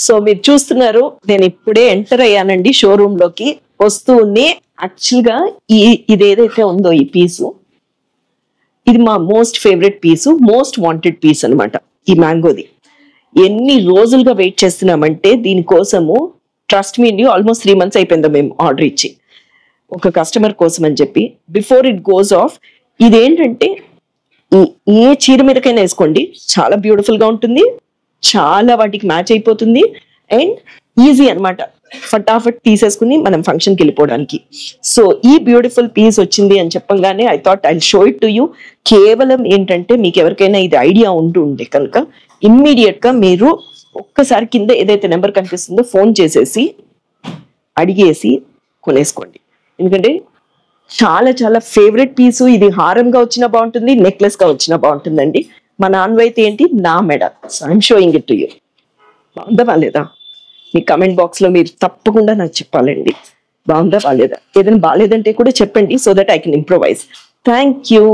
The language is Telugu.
సో మీరు చూస్తున్నారు, నేను ఇప్పుడే ఎంటర్ అయ్యానండి షోరూమ్ లోకి. వస్తూనే యాక్చువల్ గా ఇది ఏదైతే ఉందో ఈ పీసు, ఇది మా మోస్ట్ ఫేవరెట్ పీసు, మోస్ట్ వాంటెడ్ పీస్ అనమాట. ఈ మ్యాంగోది ఎన్ని రోజులుగా వెయిట్ చేస్తున్నామంటే దీనికోసము, ట్రస్ట్ మీ అండి, ఆల్మోస్ట్ 3 months అయిపోయిందా మేము ఆర్డర్ ఇచ్చి, ఒక కస్టమర్ కోసం అని చెప్పి. బిఫోర్ ఇట్ గోస్ ఆఫ్, ఇదేంటంటే ఏ చీర మీదకైనా వేసుకోండి, చాలా బ్యూటిఫుల్ గా ఉంటుంది, చాలా వాటికి మ్యాచ్ అయిపోతుంది, అండ్ ఈజీ అనమాట, ఫటాఫట్ తీసేసుకుని మనం ఫంక్షన్కి వెళ్ళిపోవడానికి. సో ఈ బ్యూటిఫుల్ పీస్ వచ్చింది అని చెప్పగానే I thought I show it to you. కేవలం ఏంటంటే మీకు ఎవరికైనా ఇది ఐడియా ఉంటే కనుక ఇమ్మీడియట్ గా మీరు ఒక్కసారి కింద ఏదైతే నెంబర్ కనిపిస్తుందో ఫోన్ చేసేసి అడిగేసి కొనేసుకోండి. ఎందుకంటే చాలా చాలా ఫేవరెట్ పీసు ఇది. హారంగా వచ్చినా బాగుంటుంది, నెక్లెస్ గా వచ్చినా బాగుంటుందండి. మా నాన్నవైతే ఏంటి, నా మెడ. So I'm showing it to you. బాగుందా బాలేదా? మీ కమెంట్ బాక్స్ లో మీరు తప్పకుండా నాకు చెప్పాలండి, బాగుందా బాలేదా. ఏదైనా బాలేదంటే కూడా చెప్పండి, so that I can improvise. Thank you.